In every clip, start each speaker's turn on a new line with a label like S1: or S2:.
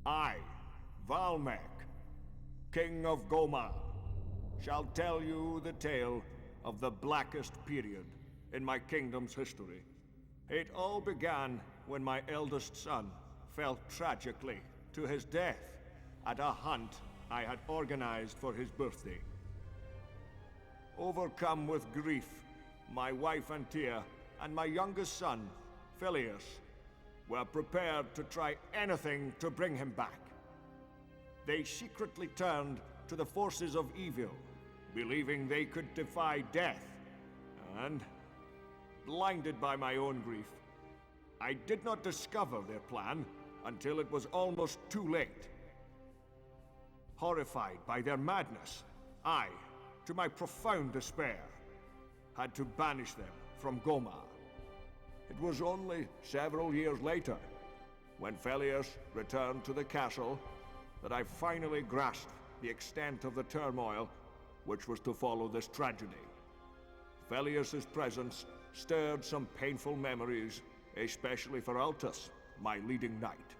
S1: I, Valmek, King of Gonar, shall tell you the tale of the blackest period in my kingdom's history. It all began when my eldest son fell tragically to his death at a hunt I had organized for his birthday. Overcome with grief, my wife Antia and my youngest son, Phileas, were prepared to try anything to bring him back. They secretly turned to the forces of evil, believing they could defy death, and, blinded by my own grief, I did not discover their plan until it was almost too late. Horrified by their madness, I, to my profound despair, had to banish them from Gonar. It was only several years later, when Phileas returned to the castle, that I finally grasped the extent of the turmoil which was to follow this tragedy. Phileas's presence stirred some painful memories, especially for Altus, my leading knight.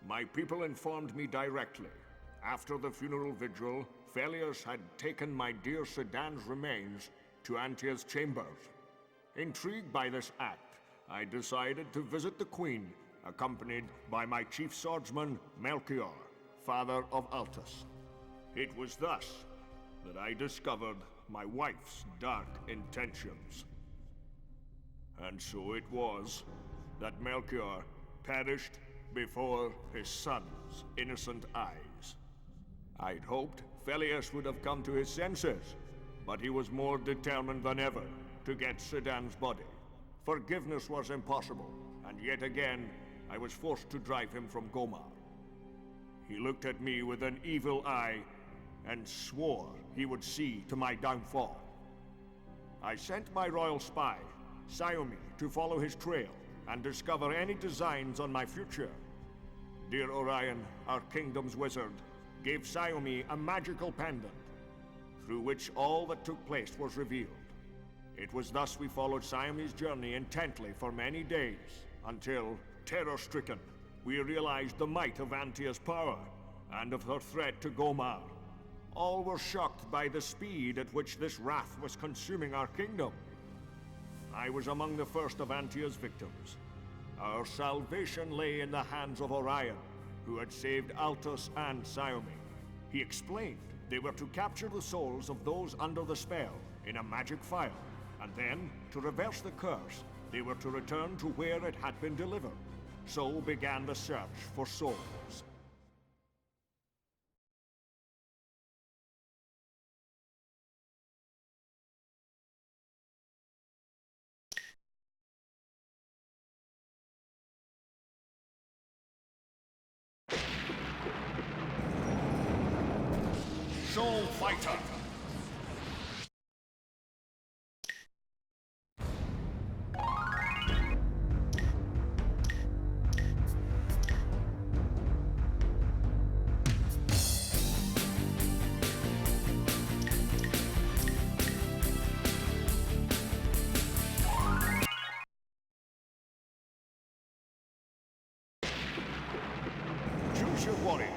S1: My people informed me directly. After the funeral vigil, Phileas had taken my dear Sedan's remains to Antia's chambers. Intrigued by this act, I decided to visit the Queen, accompanied by my chief swordsman, Melchior, father of Altus. It was thus that I discovered my wife's dark intentions. And so it was that Melchior perished before his son's innocent eyes. I'd hoped Phileas would have come to his senses, but he was more determined than ever to get Sedan's body. Forgiveness was impossible, and yet again, I was forced to drive him from Gonar. He looked at me with an evil eye and swore he would see to my downfall. I sent my royal spy, Xiaomi, to follow his trail and discover any designs on my future. Dear Orion, our kingdom's wizard, gave Xiaomi a magical pendant, through which all that took place was revealed. It was thus we followed Xiaomi's journey intently for many days, until, terror-stricken, we realized the might of Antia's power, and of her threat to Gonar. All were shocked by the speed at which this wrath was consuming our kingdom. I was among the first of Antia's victims. Our salvation lay in the hands of Orion, who had saved Altus and Xiaomi. He explained they were to capture the souls of those under the spell in a magic file, and then, to reverse the curse, they were to return to where it had been delivered. So began the search for souls. Soul Fighter! Choose your warrior.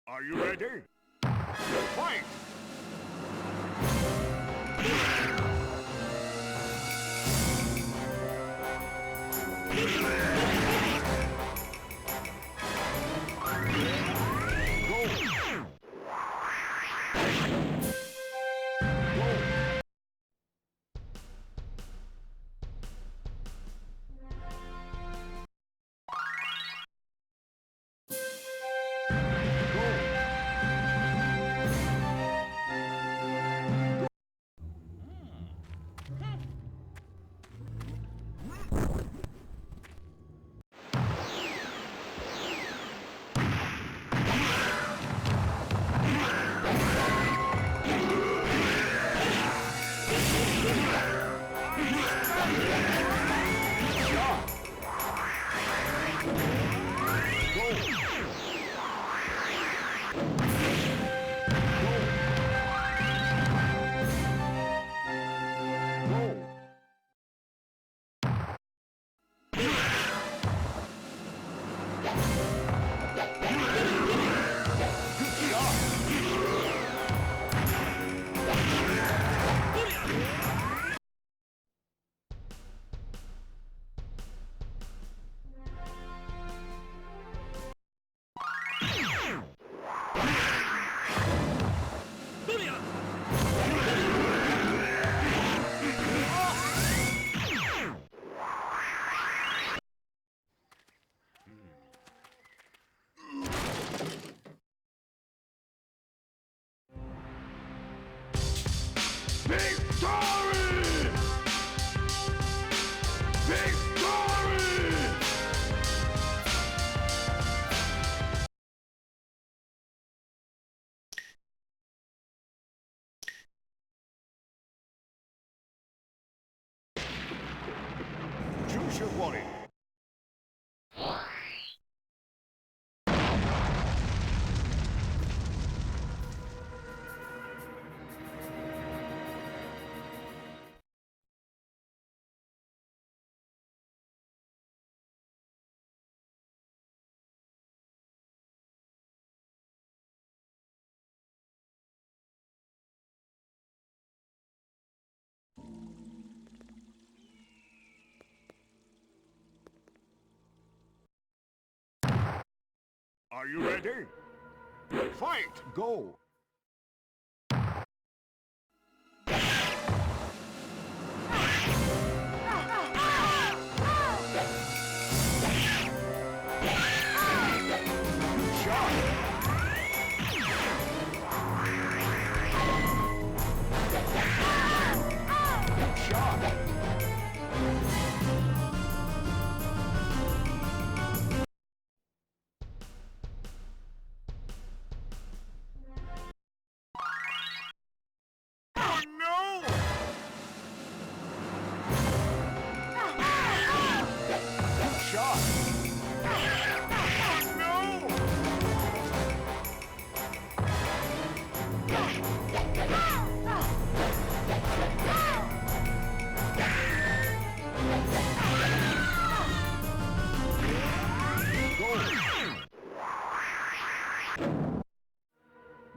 S1: Are you ready? Fight! Victory! Victory! Choose your warrior. Are you ready? Fight! Go!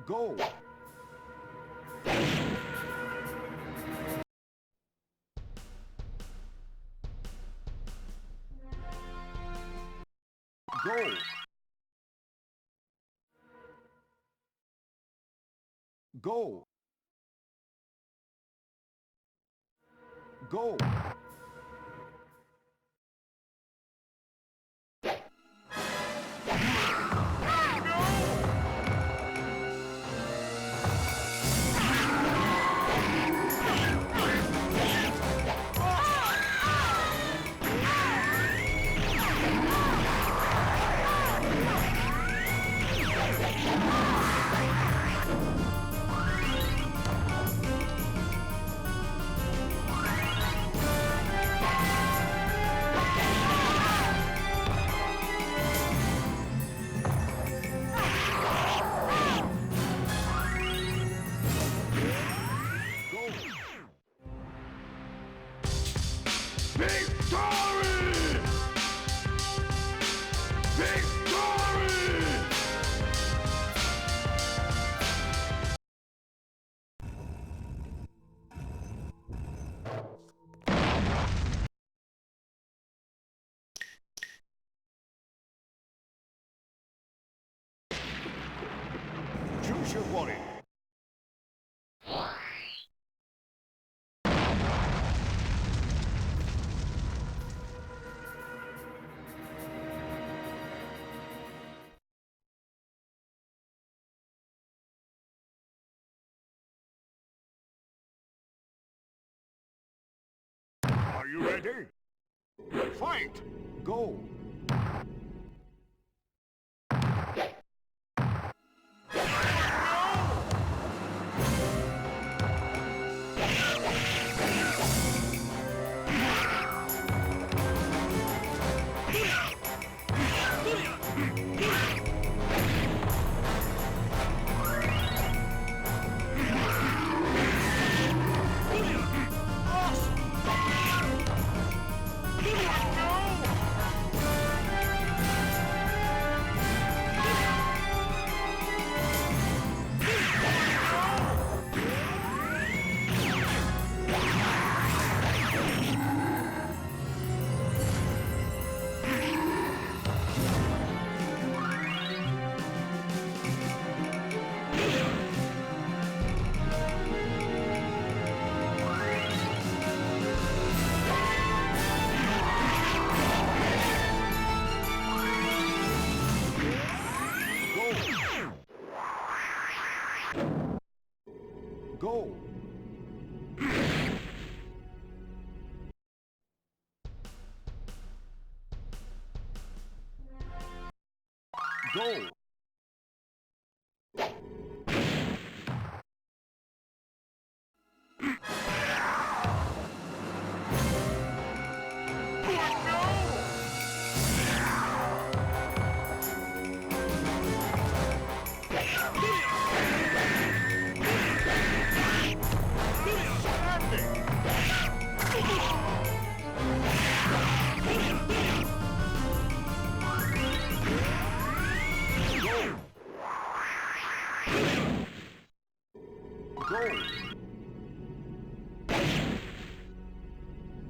S1: Go! Go! Go! Go! Choose your warrior. Are you ready? Fight! Go! Go! Go!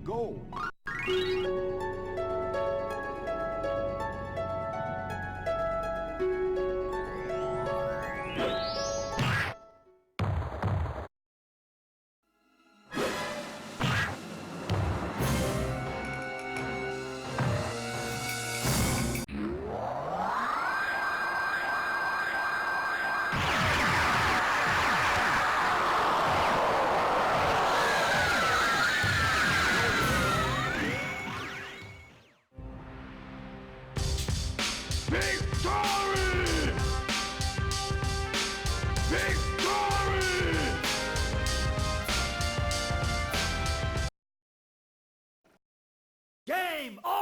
S1: Go!
S2: Game on!